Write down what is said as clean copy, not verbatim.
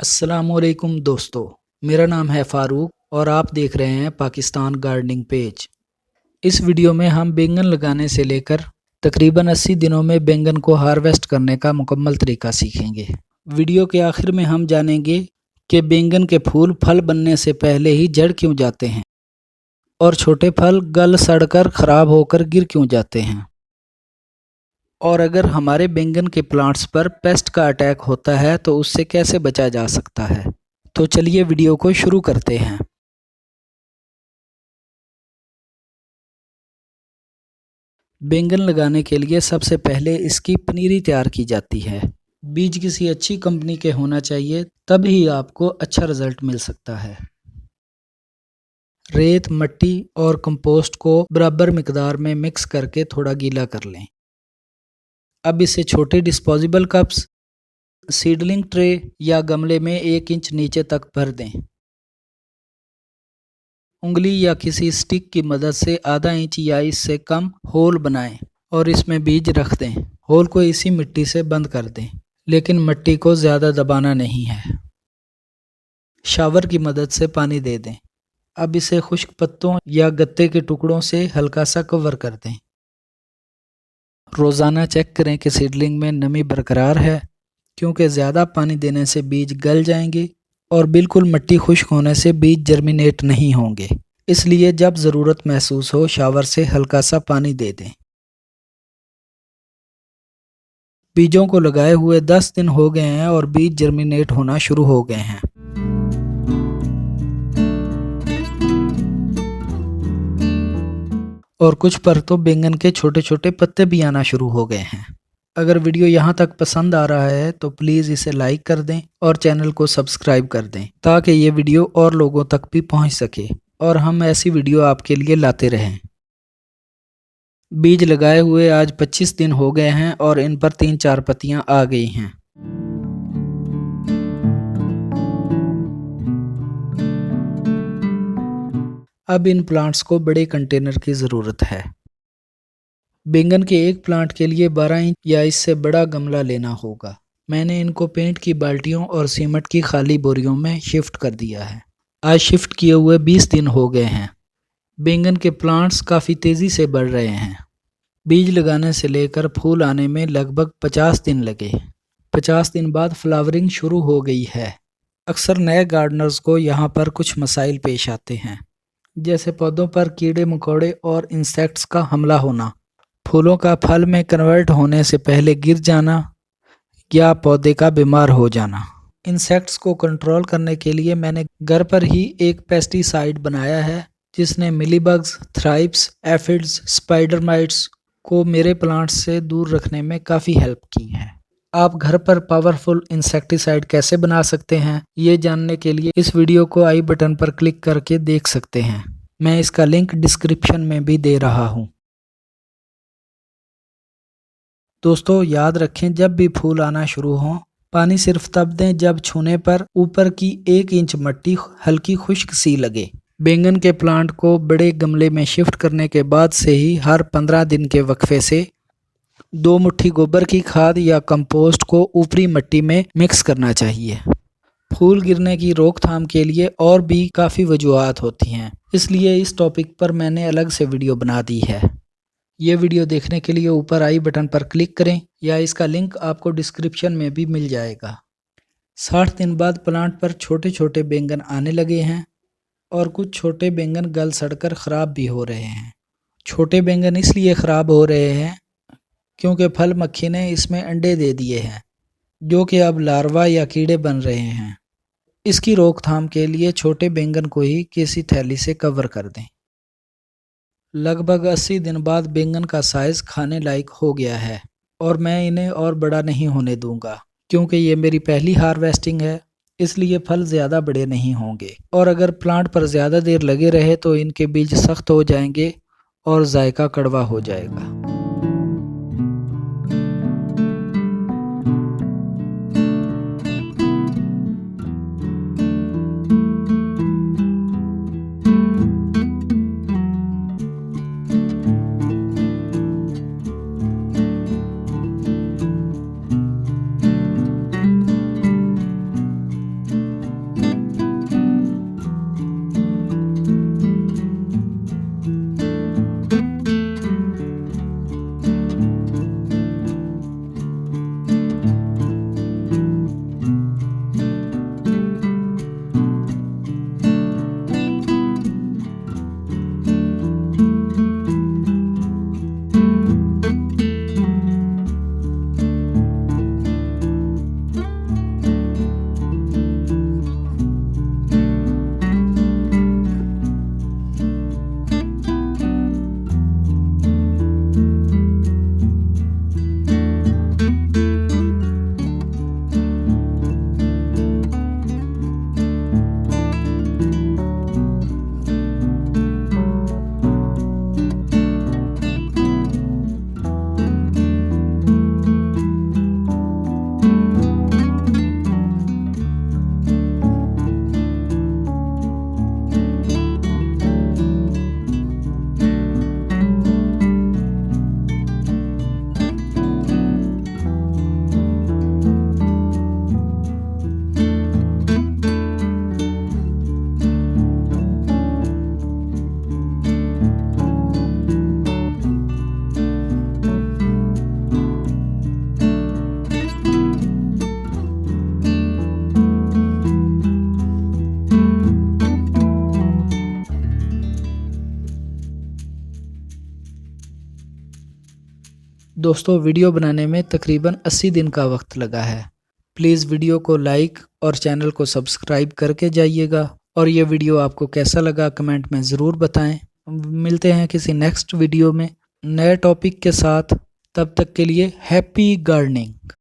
अस्सलामुअलैकुम दोस्तों, मेरा नाम है फ़ारूक और आप देख रहे हैं पाकिस्तान गार्डनिंग पेज। इस वीडियो में हम बैंगन लगाने से लेकर तकरीबन 80 दिनों में बैंगन को हार्वेस्ट करने का मुकम्मल तरीका सीखेंगे। वीडियो के आखिर में हम जानेंगे कि बैंगन के फूल फल बनने से पहले ही जड़ क्यों जाते हैं और छोटे फल गल सड़कर ख़राब होकर गिर क्यों जाते हैं, और अगर हमारे बैंगन के प्लांट्स पर पेस्ट का अटैक होता है तो उससे कैसे बचा जा सकता है। तो चलिए वीडियो को शुरू करते हैं। बैंगन लगाने के लिए सबसे पहले इसकी पनीरी तैयार की जाती है। बीज किसी अच्छी कंपनी के होना चाहिए, तब ही आपको अच्छा रिजल्ट मिल सकता है। रेत, मिट्टी और कंपोस्ट को बराबर मिकदार में मिक्स करके थोड़ा गीला कर लें। अब इसे छोटे डिस्पोजेबल कप्स, सीडलिंग ट्रे या गमले में 1 इंच नीचे तक भर दें। उंगली या किसी स्टिक की मदद से आधा इंच या इससे कम होल बनाएं और इसमें बीज रख दें। होल को इसी मिट्टी से बंद कर दें, लेकिन मिट्टी को ज़्यादा दबाना नहीं है। शावर की मदद से पानी दे दें। अब इसे खुश्क पत्तों या गत्ते के टुकड़ों से हल्का सा कवर कर दें। रोज़ाना चेक करें कि सीडलिंग में नमी बरकरार है, क्योंकि ज़्यादा पानी देने से बीज गल जाएंगे और बिल्कुल मिट्टी खुश्क होने से बीज जर्मिनेट नहीं होंगे। इसलिए जब ज़रूरत महसूस हो शावर से हल्का सा पानी दे दें। बीजों को लगाए हुए 10 दिन हो गए हैं और बीज जर्मिनेट होना शुरू हो गए हैं। और कुछ पर तो बैंगन के छोटे छोटे पत्ते भी आना शुरू हो गए हैं। अगर वीडियो यहाँ तक पसंद आ रहा है तो प्लीज़ इसे लाइक कर दें और चैनल को सब्सक्राइब कर दें, ताकि ये वीडियो और लोगों तक भी पहुँच सके और हम ऐसी वीडियो आपके लिए लाते रहें। बीज लगाए हुए आज 25 दिन हो गए हैं और इन पर 3-4 पत्तियां आ गई हैं। अब इन प्लांट्स को बड़े कंटेनर की ज़रूरत है। बैंगन के एक प्लांट के लिए 12 इंच या इससे बड़ा गमला लेना होगा। मैंने इनको पेंट की बाल्टियों और सीमेंट की खाली बोरियों में शिफ्ट कर दिया है। आज शिफ्ट किए हुए 20 दिन हो गए हैं। बैंगन के प्लांट्स काफ़ी तेज़ी से बढ़ रहे हैं। बीज लगाने से लेकर फूल आने में लगभग 50 दिन लगे। 50 दिन बाद फ्लावरिंग शुरू हो गई है। अक्सर नए गार्डनर्स को यहाँ पर कुछ मसाइल पेश आते हैं, जैसे पौधों पर कीड़े मकोड़े और इंसेक्ट्स का हमला होना, फूलों का फल में कन्वर्ट होने से पहले गिर जाना या पौधे का बीमार हो जाना। इंसेक्ट्स को कंट्रोल करने के लिए मैंने घर पर ही एक पेस्टिसाइड बनाया है, जिसने मिलीबग्स, थ्राइप्स, एफिड्स, स्पाइडर माइट्स को मेरे प्लांट्स से दूर रखने में काफ़ी हेल्प की है। आप घर पर पावरफुल इंसेक्टिसाइड कैसे बना सकते हैं, ये जानने के लिए इस वीडियो को आई बटन पर क्लिक करके देख सकते हैं। मैं इसका लिंक डिस्क्रिप्शन में भी दे रहा हूँ। दोस्तों याद रखें, जब भी फूल आना शुरू हों, पानी सिर्फ तब दें जब छूने पर ऊपर की 1 इंच मिट्टी हल्की खुश्क सी लगे। बैंगन के प्लांट को बड़े गमले में शिफ्ट करने के बाद से ही हर 15 दिन के वक्फे से 2 मुट्ठी गोबर की खाद या कंपोस्ट को ऊपरी मिट्टी में मिक्स करना चाहिए। फूल गिरने की रोकथाम के लिए और भी काफ़ी वजूहात होती हैं, इसलिए इस टॉपिक पर मैंने अलग से वीडियो बना दी है। ये वीडियो देखने के लिए ऊपर आई बटन पर क्लिक करें या इसका लिंक आपको डिस्क्रिप्शन में भी मिल जाएगा। 60 दिन बाद प्लांट पर छोटे छोटे बैंगन आने लगे हैं और कुछ छोटे बैंगन गल सड़कर ख़राब भी हो रहे हैं। छोटे बैंगन इसलिए ख़राब हो रहे हैं क्योंकि फल मक्खी ने इसमें अंडे दे दिए हैं, जो कि अब लार्वा या कीड़े बन रहे हैं। इसकी रोकथाम के लिए छोटे बैंगन को ही किसी थैली से कवर कर दें। लगभग 80 दिन बाद बैंगन का साइज़ खाने लायक हो गया है और मैं इन्हें और बड़ा नहीं होने दूंगा, क्योंकि ये मेरी पहली हार्वेस्टिंग है, इसलिए फल ज़्यादा बड़े नहीं होंगे। और अगर प्लांट पर ज़्यादा देर लगे रहे तो इनके बीज सख्त हो जाएंगे और जायका कड़वा हो जाएगा। दोस्तों वीडियो बनाने में तकरीबन 80 दिन का वक्त लगा है। प्लीज़ वीडियो को लाइक और चैनल को सब्सक्राइब करके जाइएगा। और ये वीडियो आपको कैसा लगा कमेंट में ज़रूर बताएं। मिलते हैं किसी नेक्स्ट वीडियो में नए टॉपिक के साथ। तब तक के लिए हैप्पी गार्डनिंग।